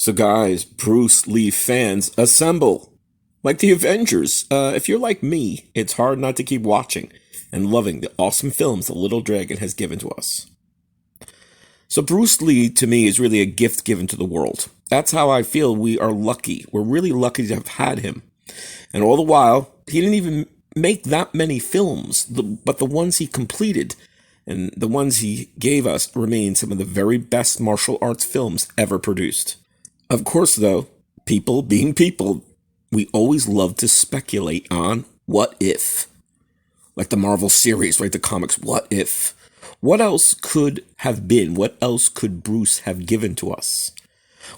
So guys, Bruce Lee fans, assemble! Like the Avengers, if you're like me, it's hard not to keep watching and loving the awesome films the Little Dragon has given to us. So Bruce Lee, to me, is really a gift given to the world. That's how I feel we are lucky. We're really lucky to have had him. And all the while, he didn't even make that many films, but the ones he completed and the ones he gave us remain some of the very best martial arts films ever produced. Of course, though, people being people, we always love to speculate on what if. Like the Marvel series, right? The comics, what if? What else could have been? What else could Bruce have given to us?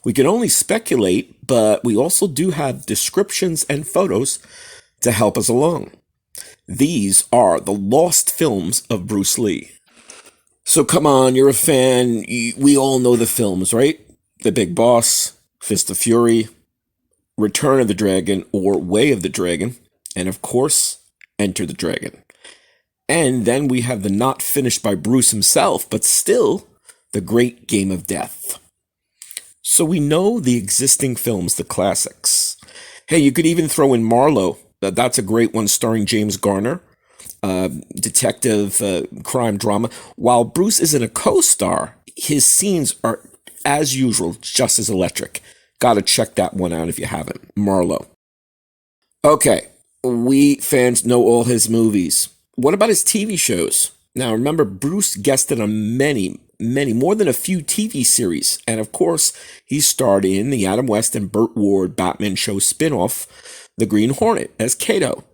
We can only speculate, but we also do have descriptions and photos to help us along. These are the lost films of Bruce Lee. So come on, you're a fan. We all know the films, right? The Big Boss, Fist of Fury, Return of the Dragon, or Way of the Dragon, and of course, Enter the Dragon. And then we have the not finished by Bruce himself, but still, The Great Game of Death. So we know the existing films, the classics. Hey, you could even throw in Marlowe. That's a great one starring James Garner. Detective crime drama. While Bruce isn't a co-star, his scenes are, as usual, just as electric. Gotta check that one out if you haven't. Marlowe. Okay, we fans know all his movies. What about his TV shows? Now remember, Bruce guested on many, more than a few TV series. And of course, he starred in the Adam West and Burt Ward Batman show spin-off, The Green Hornet, as Kato.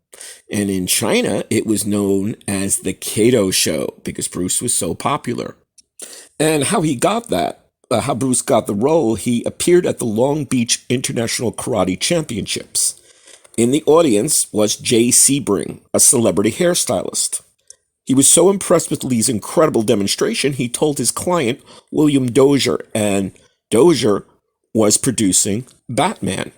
And in China, it was known as The Kato Show because Bruce was so popular. And how he got that, how Bruce got the role, he appeared at the Long Beach International Karate Championships. In the audience was Jay Sebring, a celebrity hairstylist. He was so impressed with Lee's incredible demonstration, he told his client, William Dozier, and Dozier was producing Batman.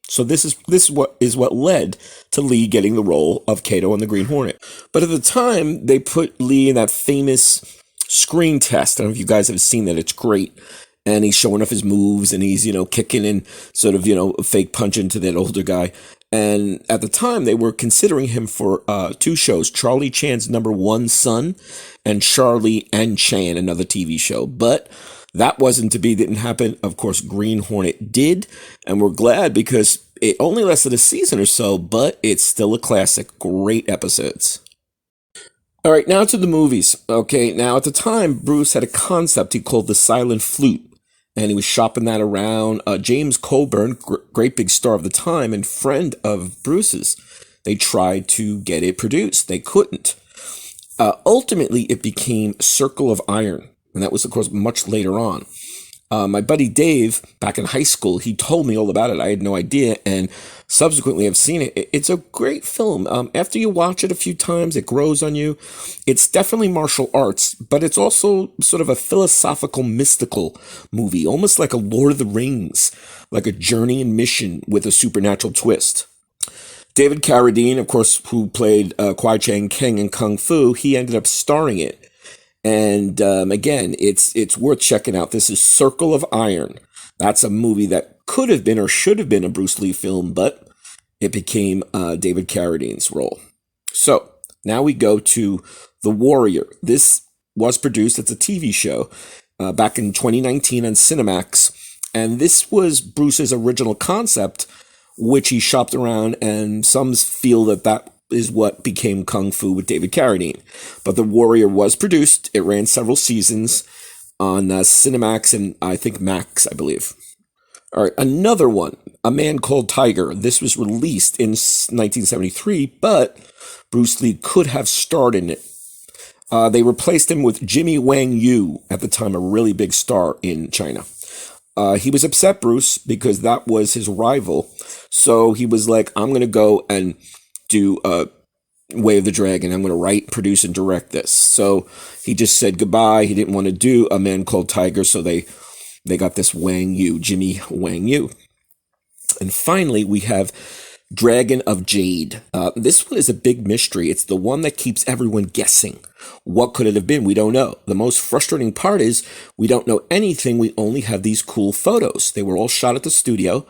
So this is what led to Lee getting the role of Kato on the Green Hornet. But at the time, they put Lee in that famous screen test. I don't know if you guys have seen that. It's great. And he's showing off his moves, and he's, kicking and sort of, fake punching to that older guy. And at the time, they were considering him for two shows, Charlie Chan's Number One Son and Charlie and Chan, another TV show. But that wasn't to be, didn't happen. Of course, Green Hornet did, and we're glad because it only lasted a season or so, but it's still a classic. Great episodes. All right, now to the movies. Okay, now at the time, Bruce had a concept he called the Silent Flute, and he was shopping that around. James Coburn, great big star of the time and friend of Bruce's, they tried to get it produced. They couldn't. Ultimately, it became Circle of Iron. And that was, of course, much later on. My buddy Dave, back in high school, he told me all about it. I had no idea. And subsequently, I've seen it. It's a great film. After you watch it a few times, it grows on you. It's definitely martial arts, but it's also sort of a philosophical, mystical movie, almost like a Lord of the Rings, like a journey and mission with a supernatural twist. David Carradine, of course, who played Kwai Chang King in Kung Fu, he ended up starring it. And again, it's worth checking out. This is Circle of Iron. That's a movie that could have been or should have been a Bruce Lee film, but it became David Carradine's role. So now we go to The Warrior. This was produced, it's a TV show, back in 2019 on Cinemax. And this was Bruce's original concept, which he shopped around, and some feel that is what became Kung Fu with David Carradine. But The Warrior was produced. It ran several seasons on Cinemax and I think Max, I believe. All right, another one, A Man Called Tiger. This was released in 1973, but Bruce Lee could have starred in it. They replaced him with Jimmy Wang Yu, at the time a really big star in China. He was upset, Bruce, because that was his rival. So he was like, I'm going to go and do Way of the Dragon. I'm going to write, produce, and direct this. So he just said goodbye. He didn't want to do A Man Called Tiger, so they got this Wang Yu, Jimmy Wang Yu. And finally, we have Dragon of Jade. This one is a big mystery. It's the one that keeps everyone guessing. What could it have been? We don't know. The most frustrating part is we don't know anything. We only have these cool photos. They were all shot at the studio.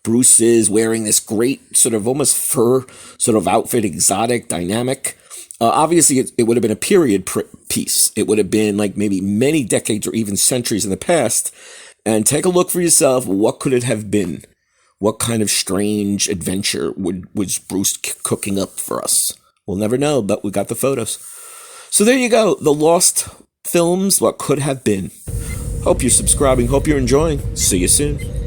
Bruce is wearing this great sort of almost fur sort of outfit, exotic, dynamic. Obviously, it would have been a period piece. It would have been like maybe many decades or even centuries in the past. And take a look for yourself. What could it have been? What kind of strange adventure was Bruce cooking up for us? We'll never know, but we got the photos. So there you go. The Lost Films, What Could Have Been. Hope you're subscribing. Hope you're enjoying. See you soon.